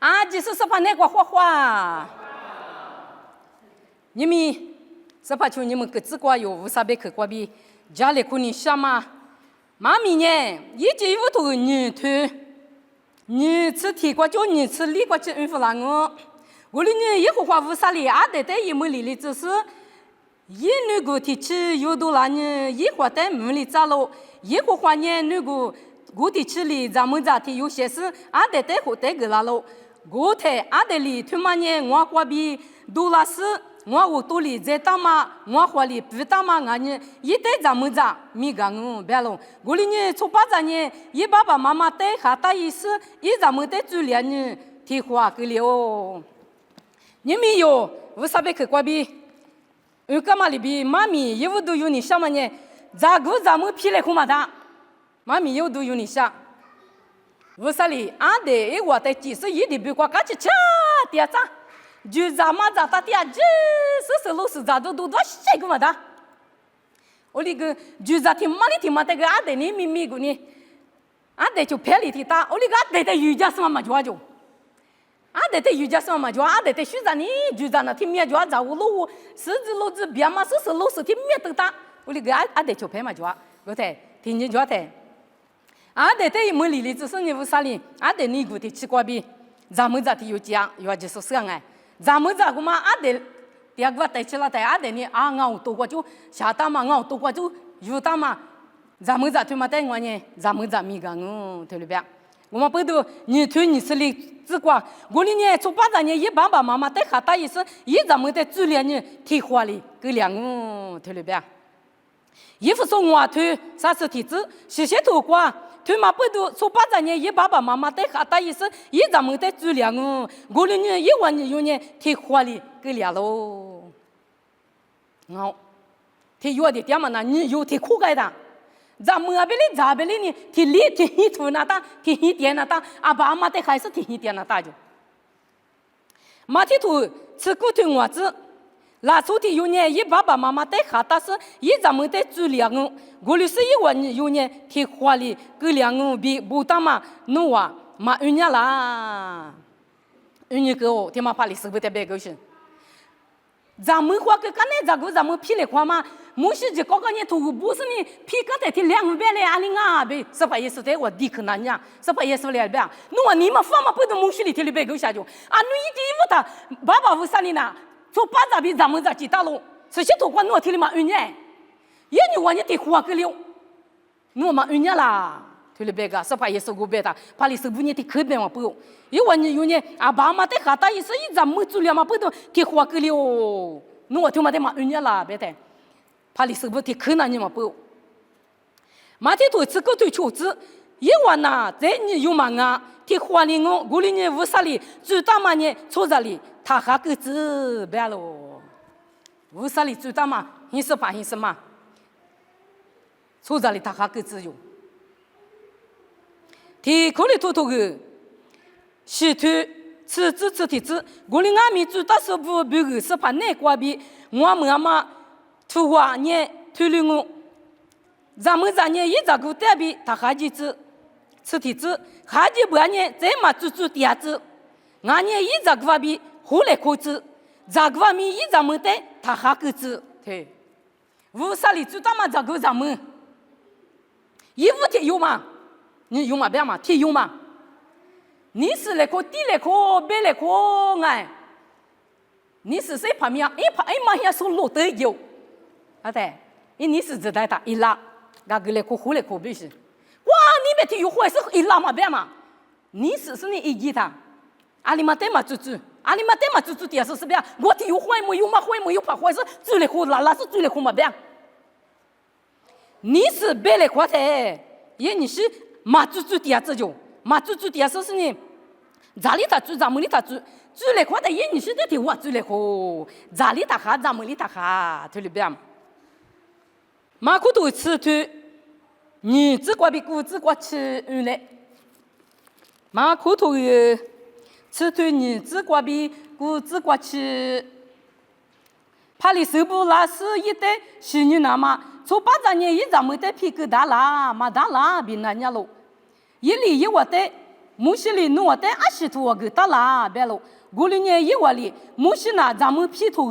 啊，就是说把那个画画。你们是怕求你们各自过有无啥别去过比家里可能想嘛？妈咪呢？一节屋头女推，女吃提过就女吃里过去孕妇啦我的女一会花无啥哩，啊得一没哩哩只是。一那个天气有多啦呢？一会在门里走路，一会花呢那个我的气里咱们家庭有些事，俺得和得个啦喽。我台俺得里他妈呢，我花比多啦是，我多里在大嘛，我花里不大嘛，俺呢一带咱们家米干别喽。我里呢从八咱呢，一爸爸妈妈带下大意思，一咱们带住两呢，提花个了。你们有为啥别去过比？干嘛里边妈咪有都有你想嘛呢？咋个咱们皮来空嘛的？妈咪有都有你想。为啥哩？俺的我在几十亿的别过，赶紧吃点啥？就咱们咋打点这是老是咋都谁个嘛的？我那个就咋听嘛里听嘛，这个俺的你咪咪个呢？俺的就拍里听打，我那个俺的瑜伽什么嘛就。俺得瑜伽上嘛，就俺得学着你，就在那听面就在我路，狮子路子边嘛，是路是听面都打，我那个俺得就拍嘛就，我得听见就得，俺得一门里只是你无啥哩，俺得你个的吃瓜比，咱们这里有讲，有就是这样哎，咱们这个嘛，俺得第二个带起了带，俺得你啊，俺多过就下大嘛，俺多过就有大嘛，咱们这他妈带我呢，咱们这米个对不对？我们不都你推你是哩只管，我里呢从8年一爸爸妈妈带下大意思，一咱们在主联呢提花哩，够两对不对？一副说我推啥是提子，谢谢头瓜，推嘛不都从8年一爸爸妈妈带下大意思，一咱们在主联我里呢一万年有呢提花哩，够两喽。好，提有的点嘛那你有提苦改的。咱们那边的这边的呢，提里提一头那大，提一点那大，阿爸阿妈的还是提一点那大就。马蹄头吃骨头我子，那昨天有呢，一爸爸妈妈带下大是，一咱们带煮两个，我里是一万有呢，提花里个两个比不大嘛，弄啊嘛1年啦，1年个哦，天嘛怕里是不得别个些。咱们花个干那咋个咱们皮来花嘛？某些就搞个人图不是你皮刚才提2百来阿里啊呗，是吧？也是在我地可难呀，是吧？也是来呗。那你们放嘛不都某些里提里别个下去啊？你一点不打，爸爸为啥你呢？从巴扎比咱们这几大路，这些土瓜挪提里嘛1年，也你往你提花个了，挪嘛1年啦。推了别个，是怕也是个别的，怕你是不你的可别嘛不？因为你有呢，阿爸妈的下大意思，一咱们做了嘛不都提花个了，那我他妈的嘛1年啦，别的，怕你是不提可难你嘛不？马蹄头吃个腿球子，一晚呐，在你有嘛啊？提花里我里呢无啥哩，最大嘛呢，坐这里，他还个子别喽，无啥哩最大嘛，你是怕你是嘛？坐这里他还个子哟。提口里头个，西头吃子吃提子，我里俺们最大是不别个是怕哪瓜比，我们嘛土话呢土里我，咱们这呢一早个代比他还几子吃提子，还几不呢再嘛煮第二子，俺呢一早个比后来口子，这个方面一咱们带他还个子，对，无啥里最大嘛这个咱们，一五天有嘛？你有嘛别嘛？提有嘛？你是来个地来个别来个哎，你是谁旁边？哎妈呀，说路得有，啊对，你是知道的，一拉，那个来个后来个别是，哇，你别提有坏事一拉嘛别嘛？你是你一记他，阿里嘛得嘛煮，阿里嘛得嘛煮点是别？我提有坏没有嘛坏没有怕坏事，煮来个拉是煮来个嘛别？你是别来个噻，也你是。马煮第二次就，马煮第二次是呢，咋里他煮，咱们里他煮，煮来快的也你是在听我煮来好，咋里他哈，咱们里他哈，对不对？马苦头吃腿，你只管比骨只管吃嘞，马苦头吃腿，你只管比骨只管吃，怕你手不拉屎一袋，是你那嘛？从8年一咱们的皮疙瘩啦，嘛大啦，比那家喽，一里一我的木西里诺的20多个到啦，别了。过了年一晚里，木西那咱们皮头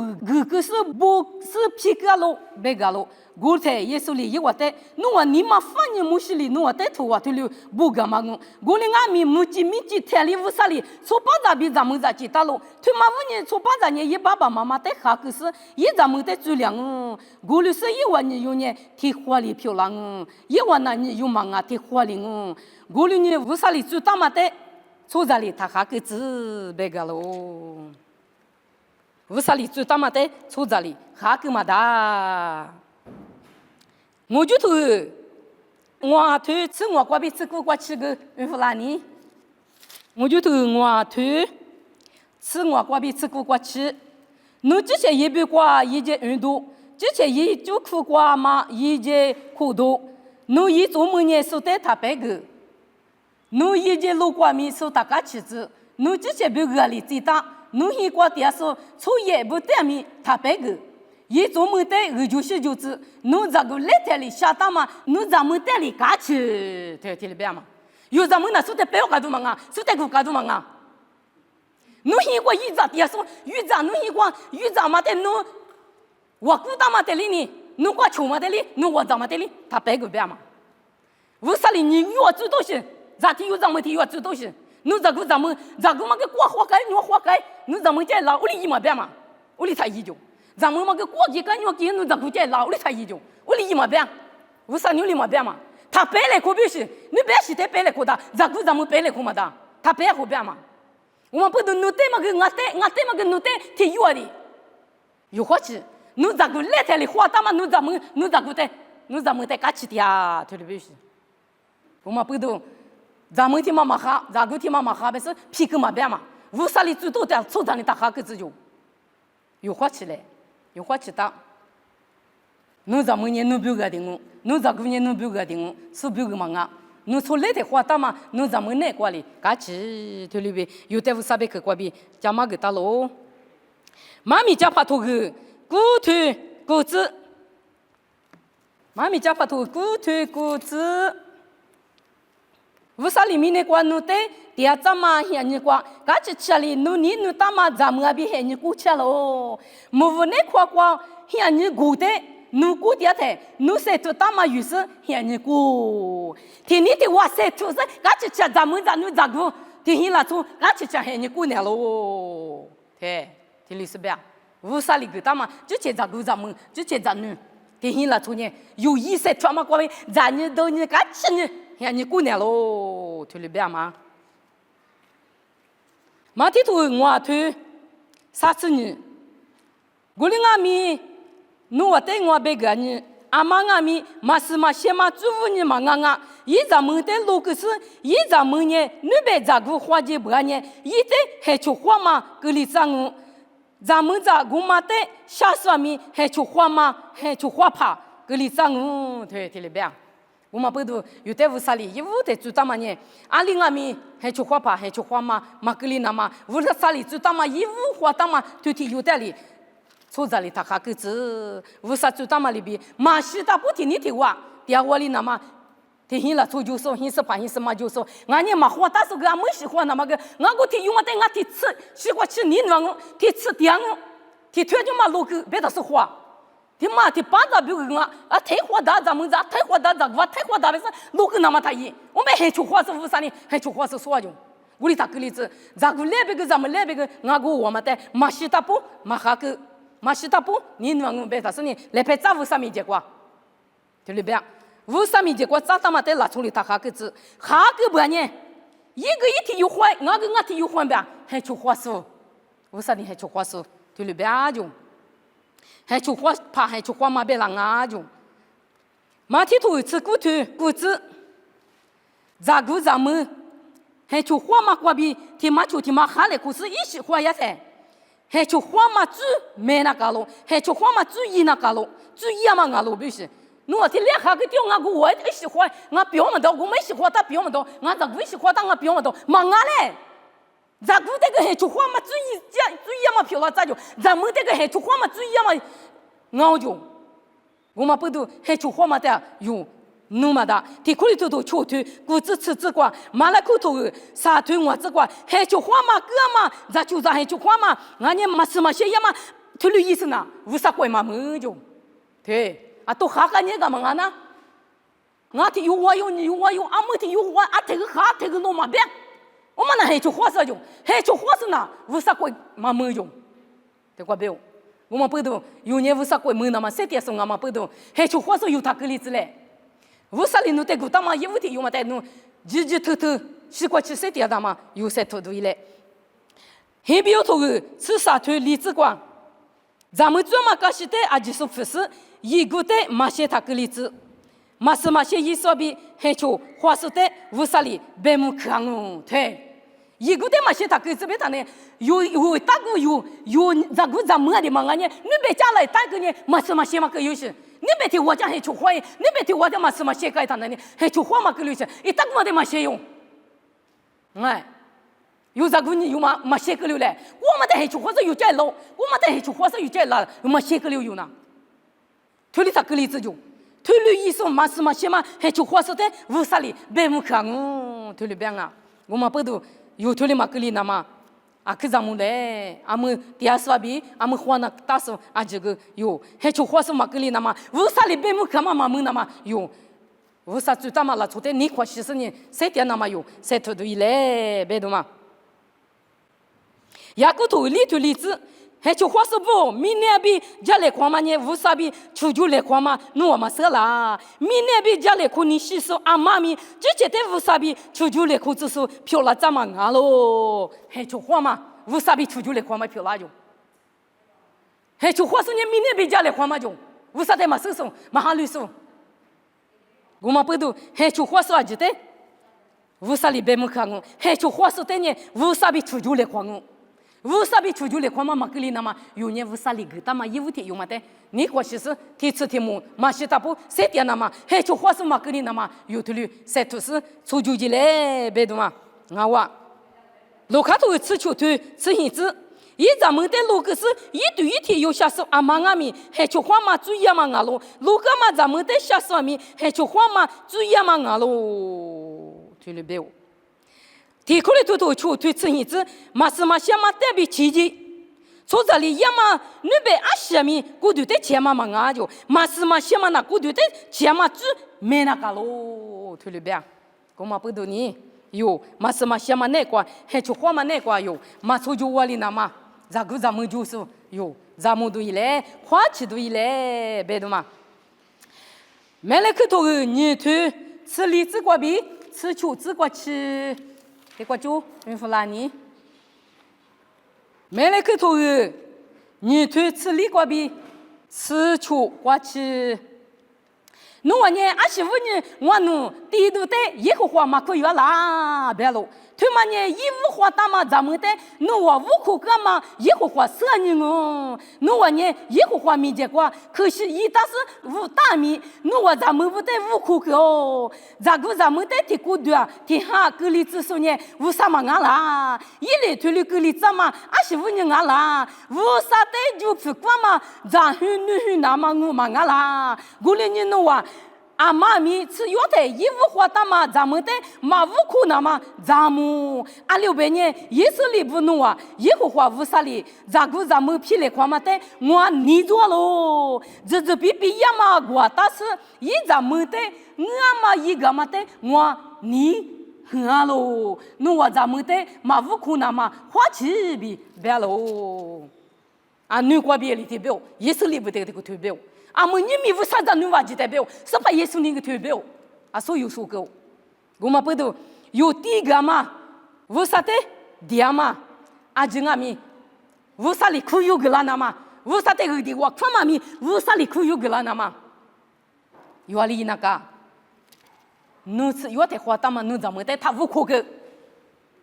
个是不是皮个喽，别个喽。过天耶稣里一晚的，诺你妈反正木西里诺的头啊头了不干嘛个。过了俺们木吉天里乌萨里，从巴扎比咱们在记大喽。他妈问你从巴扎呢，一爸爸妈妈的哈个是，一咱们的质量哦。过了是一晚你用呢，提花里漂亮哦，一晚那你用忙啊提花里哦。过了呢乌萨里最大嘛的。从这里他哈个字别个喽，乌萨里最大嘛的，从这里哈个嘛的，我就头，我头吃我过边吃过吃个乌拉尼，我就头我头吃我过边吃过吃，侬之前也别过一节运动，之前也就苦过嘛一节苦多，侬一做么年手带他别个。侬一节路过面受大家吃子，侬之前别个里最大，侬一过点说从也不点面他别个，一做么的二就是就是，侬这个来这里下大嘛，侬咱们这里干吃，对听里边嘛，有咱们那说的不要干多嘛啊，说的够干多嘛啊，侬一过一咋点说，一咋侬一过一咋嘛的侬，我顾大嘛的里呢，侬过穷嘛的里，侬我咋嘛的里，他别个边嘛，为啥里你越做东西？咋体有咱们体有这东西？侬这个咱们嘛个过活该，你活该，侬咱们在老屋里一毛边嘛，屋里才一九，咱们嘛个过几个你给侬这个在老屋里才一九，屋里一毛边，为啥你里毛边嘛？他白来可表示，你别是得白来可的，这个咱们白来可嘛的，他白可边嘛？我们不能侬对嘛个我对嘛个侬对体有的，有活气，侬这个来台里花大嘛，侬咱们在干起的呀，对不对？我们不懂。咱们听妈妈哈，咱个听妈妈哈，不是皮个嘛边嘛，乌萨里最多的抽咱的大哈个子就，有花起来，有花起大。侬咱们年侬不个的我，侬这个年侬不个的我，是不个嘛啊？侬从来的花大嘛，侬咱们那过来，嘎起对里边有的乌萨贝克过边，加嘛个大喽。妈咪家怕头个，骨头骨子，妈咪家怕头骨头骨子。乌萨里面的瓜侬对，第二咱们现你瓜，嘎起吃里侬你侬大嘛咱们那边现你过吃喽，莫问那瓜瓜现你过的，侬过的的，侬晒出大嘛有时现你过，天你的话晒出是嘎起吃咱们咱侬咋个，天现拉出嘎起吃现你过呢喽，对，天里是不呀？乌萨里个大嘛，就吃咱个咱们，就吃咱侬，天现拉出呢有意晒出嘛瓜呗，咱你都你嘎吃呢。呀，你过年喽，听里边嘛？马蹄头我腿啥子呢？我的阿米，侬我带我别个呢？阿妈阿米，马是马先马祝福你嘛啊！一咱们的路可是，一咱们呢，你别咋个花几百呢？一的还出花嘛？格里上我，咱们咋个嘛的下上面还出花嘛？还出花帕？格里上我，对，听里边。我们不都有的乌萨里，一屋的最大嘛呢？阿里阿米还出花帕，还出花嘛？马格里那嘛，乌萨里最大嘛，一屋花大嘛，对体有的里，从这里他哈个子，乌萨最大嘛里边，马西大不听你听话，第二里那嘛，听现了从就说，现是怕现是嘛就说，俺呢嘛花大是个俺没喜欢那么个，俺个听用我的俺听吃，喜欢吃你那个，听吃点个，听推就嘛路个，别的是花。他妈的，巴扎比我啊，太花大，咱们太花大，咱个太花大，不是路个那么大意。我们还出花是为啥呢？还出花是说就，我里打个例子，咱个那边个，咱们那边个，俺个我们的马西大布，马哈个，马西大布，你那个别他说呢，来拍咋为啥没结果？对不对？为啥没结果？咋他妈的拿出来打哈个字，哈个不呢？一个一天有换，俺个俺天有换呗，还出花是，为啥你还出花是？对不对？就。还出花怕还出花嘛别人啊就，马蹄头吃骨头骨子，咋个咱们还出花嘛瓜比天马就天马哈来可是一时花也噻，还出花嘛煮没那个咯，还出花嘛煮一那个咯，煮一嘛俺咯不是，我天两下个掉俺个我一时花，俺表么到我没时花他表么到，俺咋个时花他俺表么到，忙啊嘞。咱古这个还出花嘛，注意嘛，漂亮咋就？咱们这个还出花嘛，注意嘛，熬就。我们不都还出花嘛的有，努嘛的，提苦里头头秋头，骨子吃子瓜，马来口头沙头我子瓜，还就花嘛哥嘛，咱就咱还就花嘛，俺年嘛什么些呀嘛，头里意思呢，无啥怪嘛么就，对，啊都哈个年干嘛啊呢？俺提有我有你有我有，俺们提有我，俺提个哈提个弄嘛别，我们那还就花啥用，还就花是呢，无啥怪嘛么用，对瓜别用。我们不懂，有年无啥怪么那么谁点送我们不懂，还就花是有他个例子嘞。无啥哩侬在古当嘛，也无的有嘛在侬，日日偷偷西瓜吃谁点的嘛，有谁偷偷伊嘞？还比较头个吃啥头荔枝瓜，咱们专门搞些的啊，就是不是一个的马些他个例子，马是马些意思比还就花是的无啥哩白木看哦，对。一个的嘛，现在个这边他呢，有大个有这个咱们的嘛，俺呢，你别家来大个呢，嘛是嘛些嘛个有些，你别听我讲还出坏，你别听我讲嘛是嘛些个他那呢，还出坏嘛个有些，一大个的嘛些用，哎，有这个呢有嘛些个有嘞，我们的还出坏是有这老，我们的还出坏是有这老，嘛些个有呢，推理这个例子就，推理意思嘛是嘛些嘛，还出坏是的无啥哩，白木看哦，推理变啊，我们不都。有头里马格里那嘛，啊，可咱们嘞，俺们第二说比，俺们花那大手啊，这个有，还就花是马格里那嘛，为啥里边木看嘛们那嘛有，为啥最大嘛了？昨天你快40年，谁点那嘛有，谁头都一嘞，别的嘛，雅古头里头例子。还就花是不，明年比家里光嘛呢，为啥比出去来光嘛？我嘛说啦，明年比家里光你洗手啊妈咪，直接的为啥比出去来光只是漂了怎么啊喽？还就花嘛，为啥比出去来光嘛漂了就？还就花是你明年比家里光嘛就，为啥的嘛手手嘛哈绿手？我嘛不懂，还就花是啊记得，为啥里边没看我？还就花是的呢，为啥比出去来光我？为啥比出去来看嘛？马格里那嘛，有年为啥里个他嘛一五天有嘛的？你过去是第一次题目，马西大布谁点那嘛？还就花是马格里那嘛，有头里谁都是出去去嘞，别的嘛，俺话，路卡头吃球头吃银子，一咱们的路个是一对一天有下手阿妈阿咪，还就花嘛注意嘛俺喽，路个嘛咱们的下手阿咪，还就花嘛注意嘛俺喽，对了别哦。提苦里头头出推吃银子，马是马下嘛代表奇迹。从这里也嘛，你被阿下面过度的钱嘛嘛俺就，马是马下嘛那过度的钱嘛只没那个喽，对了别，我嘛不懂你，有马是马下嘛那个，还就花嘛那个有，马出就我里那嘛，这个咱们就是有，咱们都一来，花起都一来，别的嘛。买来口头个你头吃荔枝瓜皮，吃球子瓜吃。这个就孕妇拉你，买来口头个，你推吃李瓜皮，吃球瓜吃。侬话呢？阿媳妇呢？我侬地都得一个花嘛可以啦，别喽。他妈呢？一五花大嘛，咱们的侬话五块个嘛，一个花3年哦。侬话呢？一个花没结果，可是一打是5大米，侬话咱们不得5块个哦。这个咱们的提过多啊，提哈个里子说呢，为啥嘛俺啦？一来推了个里子嘛，阿媳妇呢俺啦，为啥的就不管嘛？咱女女那嘛我嘛俺啦，过来你侬话。阿妈咪吃药的衣服花大嘛，咱们的马五块那嘛，咱们阿600年也是里不弄啊，一个花五啥哩，这个咱们批来看嘛的，我你做喽，这比呀嘛，我但是一咱们的我嘛一个嘛的，我你很啊喽，侬话咱们的马五块那嘛，花起比别喽，啊女国别里的表，也是里不得这个图表。阿们你咪为啥子你话记代表？是把耶稣那个代表？啊，所有说过，我们不都有第一个嘛？为啥的？第二嘛？啊，就阿咪，为啥里可有个啦那嘛？为啥的个的我看嘛咪？为啥里可有个啦那嘛？有啊里那个，侬是有的话，他们侬怎么的？他无可个，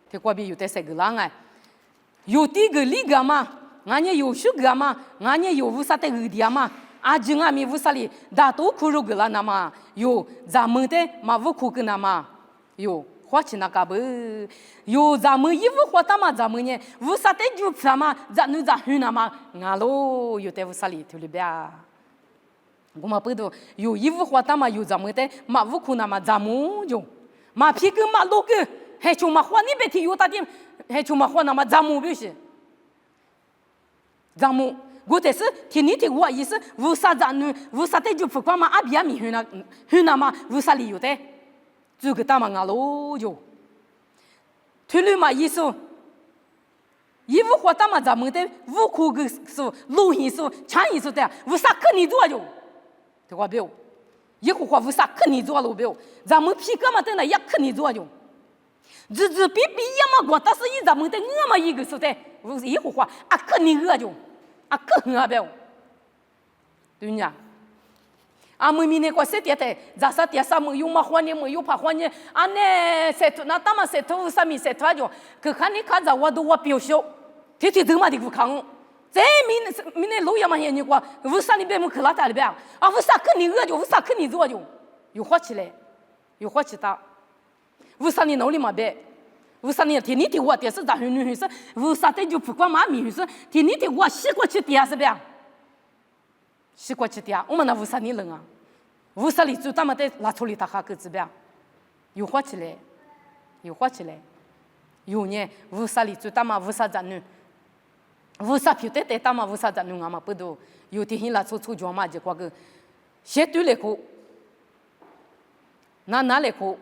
这国边有的谁个啦哎？有第一个里个嘛？俺也有许个嘛？俺也有为啥的个的嘛？啊，就俺们为啥哩？大多苦肉个啦那嘛，有咱们的嘛无苦个那嘛，有花钱那个不？有咱们衣服花大嘛，咱们呢为啥的就啥嘛？咱侬咱去那嘛？俺喽有的为啥哩？对不对啊？我们不都有衣服花，但嘛有咱们的马乌裤那嘛咱们用，马皮跟马路个，还就马花你别提有大点，还就马花那嘛咱们不是，咱们。我这是天天的我意思，为啥咱们为啥的就不管嘛阿比亚米去那嘛为啥理由的？这个大嘛阿罗就，推论嘛意思，衣服花大嘛咱们的无裤个是路线是长意思的，为啥可你做就？对吧？表，衣服花为啥可你做了表？咱们皮革嘛的那也可你做就，比呀嘛，我但是以咱们的我嘛一个是的，衣服花啊可你个就。啊，更啊表，对呀。啊，我明年过7点的，咋啥点啥没有嘛换呢？没有怕换呢？啊，那谁那他妈谁头啥米谁头就，可看你看着我都我表小，天天都嘛的不看我。这明年路也嘛也你过，为啥你别么去拉大里边？啊，为啥跟你饿就？为啥跟你做就？又火起来，又火起大，为啥你脑里嘛别？为啥你天天的我电视大女是？为啥的就不管妈咪是？天天的我习惯去点是不呀？习惯去点，我们那为啥你冷啊？为啥你就他妈的拿出来他哈个子边？又火起来，又火起来，有呢？为啥你就他妈为啥咱女？为啥皮带带他妈为啥咱女啊嘛不都？有天天拿出脚嘛就挂个，写对来哭，拿来哭，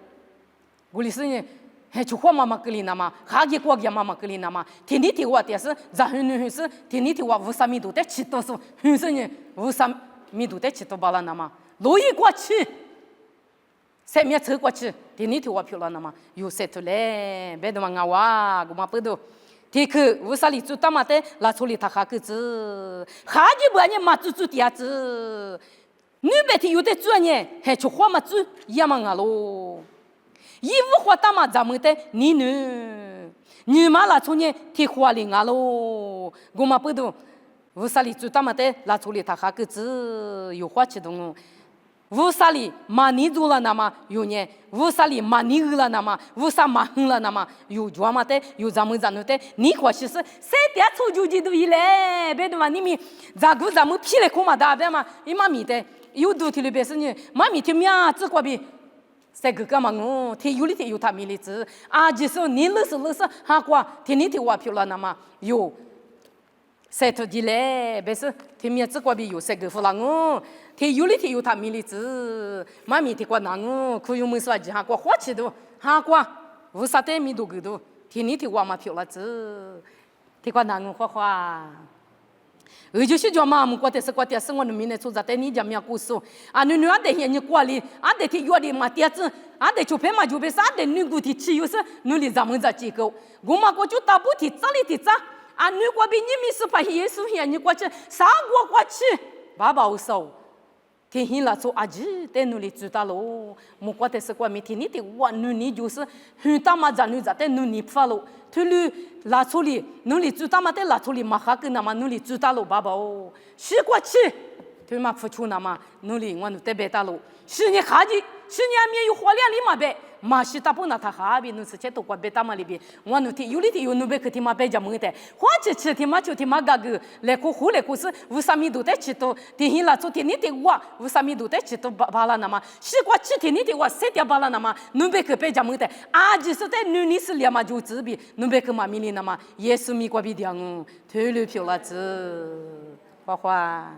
我里是呢。还就花妈妈给你那嘛，哈给过给妈妈给你那嘛，天天的我但是咱很女是天天的我为啥米都得吃多少，很是呢为啥米都得吃多巴拉那嘛，路一过去，3面车过去，天天的我漂亮那嘛，有谁出来，别的嘛我哇，我嘛不都，这个为啥你做他妈的拿出来他哈个子，哈给不然嘛做点子，女白天有的做呢，还就花嘛做也嘛我喽。衣服花大嘛，咱们的你呢？你嘛拿出呢？提花哩啊喽！我嘛不懂，为啥哩做大嘛的拿出来他哈个子有花启动哦？为啥哩嘛你做了那么有呢？为啥哩嘛你饿了那么？为啥嘛哼了那么有抓嘛的？有咱们的？你或许是3点出就记住一来，别的嘛你们咋个咱们皮来空嘛大别嘛？伊嘛咪的有多提了别是呢？嘛咪听面子过比。这个干嘛哦？天有的天有他米的子啊，就是你乐是哈过天你天我漂亮那么有，谁头的嘞？别是天面子过比有这个弗朗哦，天有的天有他米的子，妈咪天过那哦，可有没说哈过花起都哈过，为啥的米都个都天你天我嘛漂亮子，天过那花花。就是叫妈，我过的是我的明年出在带你家面故事啊，女儿的现你过里，啊的提约的嘛点子，啊的就别嘛就别啥的女古提起有是女的咱们在机构，我嘛过就大不提这里提这，啊女过比你们是把耶稣现你过去啥过去，爸爸我说。天黑了，做阿姐带努力知道喽。我过的是过每天你的我努力就是很大嘛，咱女在带努力发喽。推路拉出来，努力知道嘛，带拉出来嘛，哈个那么努力知道喽，爸爸哦。是过去，对嘛付出那么努力，我努带别大喽。是你哈的，是你还没有花两里嘛呗。马西大不那他哈边，侬是切多过别大嘛里边，我努天有里天有努别去天嘛别家门的，花吃天嘛就天嘛个个，来个胡来个是，为啥米都得吃多？天黑了做天你的我，为啥米都得吃多巴拉那么？西瓜吃天你的我，7点巴拉那么，努别去别家门的，啊就是在女是两嘛就自闭，努别去嘛米里那么，耶稣米过比掉哦，推了票了子，花花。